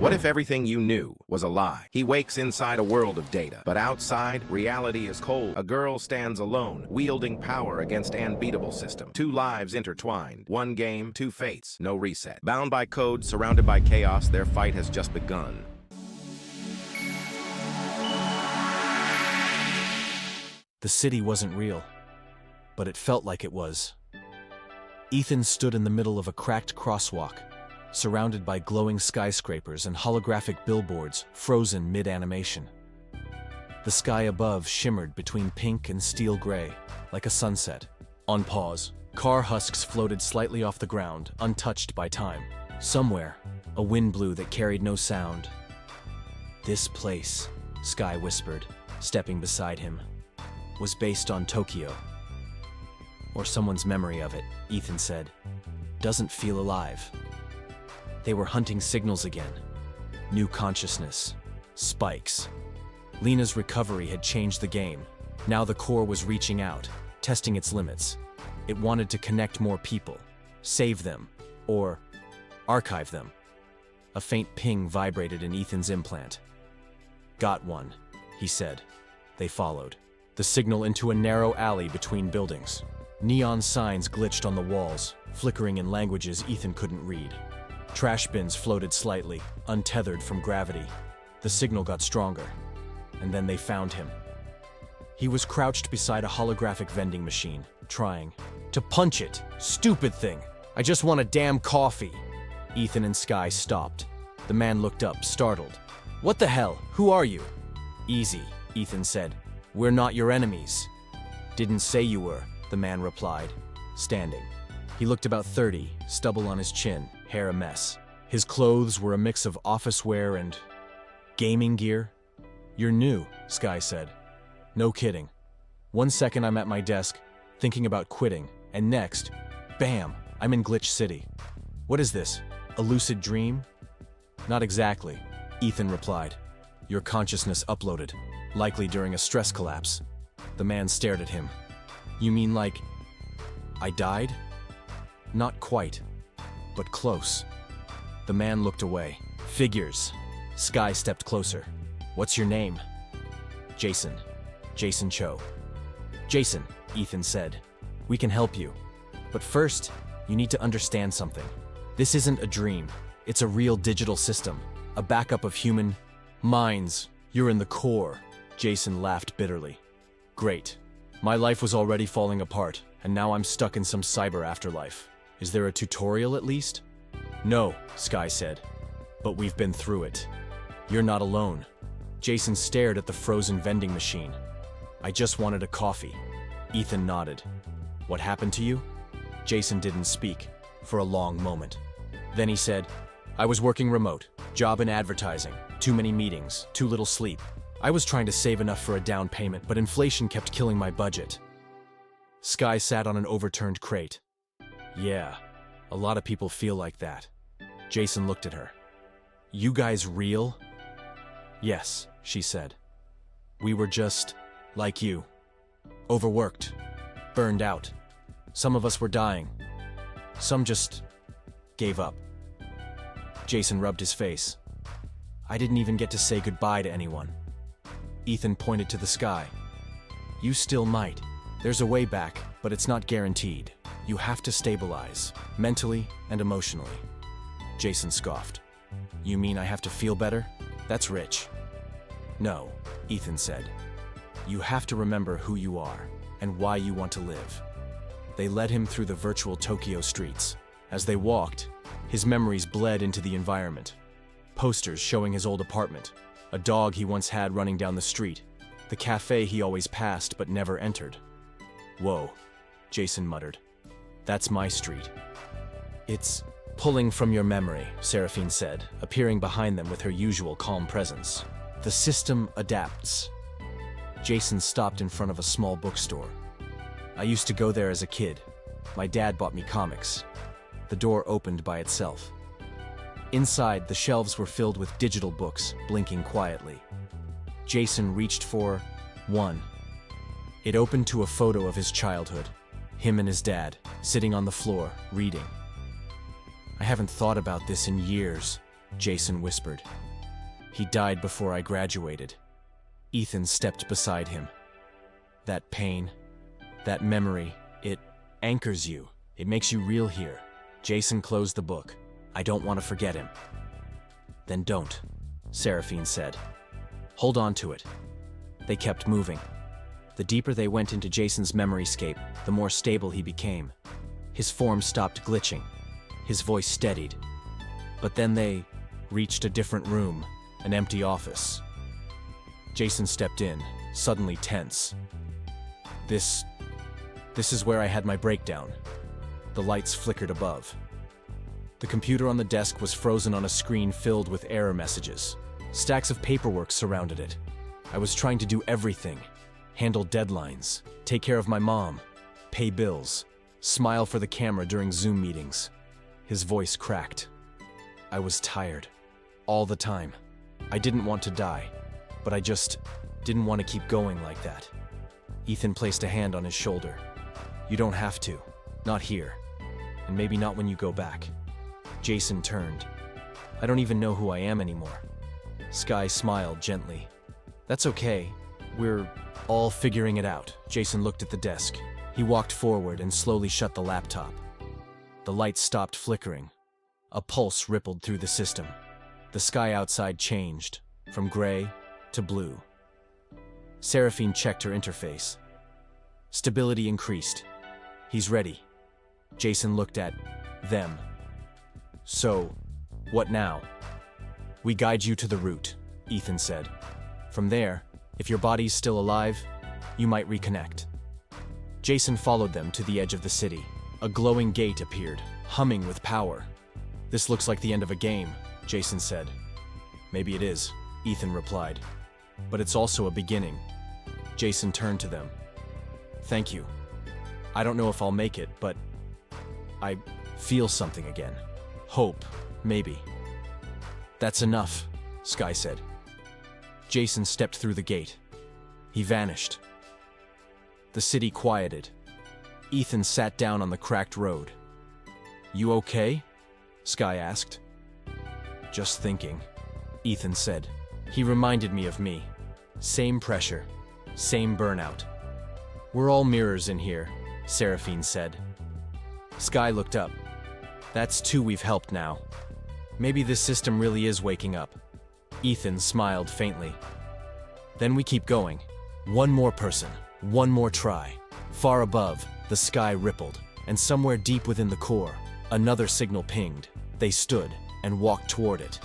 What if everything you knew was a lie? He wakes inside a world of data, but outside, reality is cold. A girl stands alone, wielding power against an unbeatable system. Two lives intertwined. One game, two fates, no reset. Bound by code, surrounded by chaos, their fight has just begun. The city wasn't real, but it felt like it was. Ethan stood in the middle of a cracked crosswalk, surrounded by glowing skyscrapers and holographic billboards frozen mid-animation. The sky above shimmered between pink and steel gray, like a sunset. On pause, car husks floated slightly off the ground, untouched by time. Somewhere, a wind blew that carried no sound. "This place," Sky whispered, stepping beside him, "was based on Tokyo." "Or someone's memory of it," Ethan said. "Doesn't feel alive." They were hunting signals again. New consciousness. Spikes. Lena's recovery had changed the game. Now the core was reaching out, testing its limits. It wanted to connect more people, save them, or archive them. A faint ping vibrated in Ethan's implant. "Got one," he said. They followed. The signal into a narrow alley between buildings. Neon signs glitched on the walls, flickering in languages Ethan couldn't read. Trash bins floated slightly, untethered from gravity. The signal got stronger, and then they found him. He was crouched beside a holographic vending machine, trying to punch it. "Stupid thing! I just want a damn coffee!" Ethan and Sky stopped. The man looked up, startled. "What the hell? Who are you?" "Easy," Ethan said. "We're not your enemies." "Didn't say you were," the man replied, standing. He looked about 30, stubble on his chin, hair a mess. His clothes were a mix of office wear and gaming gear. "You're new," Sky said. "No kidding. 1 second I'm at my desk, thinking about quitting, and next, bam, I'm in Glitch City. What is this, a lucid dream?" "Not exactly," Ethan replied. "Your consciousness uploaded, likely during a stress collapse." The man stared at him. "You mean like I died?" "Not quite, but close." The man looked away. "Figures." Sky stepped closer. "What's your name?" "Jason. Jason Cho." "Jason," Ethan said, "we can help you. But first, you need to understand something. This isn't a dream. It's a real digital system, a backup of human minds. You're in the core." Jason laughed bitterly. "Great. My life was already falling apart, and now I'm stuck in some cyber afterlife. Is there a tutorial at least?" "No," Sky said, "but we've been through it. You're not alone." Jason stared at the frozen vending machine. "I just wanted a coffee." Ethan nodded. "What happened to you?" Jason didn't speak for a long moment. Then he said, "I was working remote, job in advertising, too many meetings, too little sleep. I was trying to save enough for a down payment, but inflation kept killing my budget." Sky sat on an overturned crate. "Yeah, a lot of people feel like that." Jason looked at her. "You guys real?" "Yes," she said. "We were just like you. Overworked, burned out. Some of us were dying. Some just gave up." Jason rubbed his face. "I didn't even get to say goodbye to anyone." Ethan pointed to the sky. "You still might. There's a way back, but it's not guaranteed. You have to stabilize, mentally and emotionally." Jason scoffed. "You mean I have to feel better? That's rich." "No," Ethan said. "You have to remember who you are and why you want to live." They led him through the virtual Tokyo streets. As they walked, his memories bled into the environment. Posters showing his old apartment, a dog he once had running down the street, the cafe he always passed but never entered. "Whoa," Jason muttered. "That's my street." "It's pulling from your memory," Seraphine said, appearing behind them with her usual calm presence. "The system adapts." Jason stopped in front of a small bookstore. "I used to go there as a kid. My dad bought me comics." The door opened by itself. Inside, the shelves were filled with digital books, blinking quietly. Jason reached for one. It opened to a photo of his childhood, him and his dad, sitting on the floor, reading. "I haven't thought about this in years," Jason whispered. He died before I graduated. Ethan stepped beside him. That pain, that memory, it anchors you. It makes you real here. Jason closed the book. I don't want to forget him. Then don't, Seraphine said. Hold on to it. They kept moving. The deeper they went into Jason's memoryscape, the more stable he became. His form stopped glitching. His voice steadied. But then they reached a different room, an empty office. Jason stepped in, suddenly tense. This is where I had my breakdown. The lights flickered above. The computer on the desk was frozen on a screen filled with error messages. Stacks of paperwork surrounded it. I was trying to do everything. Handle deadlines, take care of my mom, pay bills, smile for the camera during Zoom meetings. His voice cracked. I was tired. All the time. I didn't want to die, but I just didn't want to keep going like that. Ethan placed a hand on his shoulder. You don't have to. Not here. And maybe not when you go back. Jason turned. I don't even know who I am anymore. Sky smiled gently. That's okay. We're all figuring it out. Jason looked at the desk. He walked forward and slowly shut the laptop. The lights stopped flickering. A pulse rippled through the system. The sky outside changed, from gray to blue. Seraphine checked her interface. Stability increased. He's ready. Jason looked at them. So, what now? We guide you to the route, Ethan said. From there, if your body's still alive, you might reconnect. Jason followed them to the edge of the city. A glowing gate appeared, humming with power. This looks like the end of a game, Jason said. Maybe it is, Ethan replied. But it's also a beginning. Jason turned to them. Thank you. I don't know if I'll make it, but I feel something again. Hope, maybe. That's enough, Sky said. Jason stepped through the gate. He vanished. The city quieted. Ethan sat down on the cracked road. You okay? Sky asked. Just thinking, Ethan said. He reminded me of me. Same pressure, same burnout. We're all mirrors in here, Seraphine said. Sky looked up. That's two we've helped now. Maybe this system really is waking up. Ethan smiled faintly. Then we keep going. One more person, one more try. Far above, the sky rippled, and somewhere deep within the core, another signal pinged. They stood and walked toward it.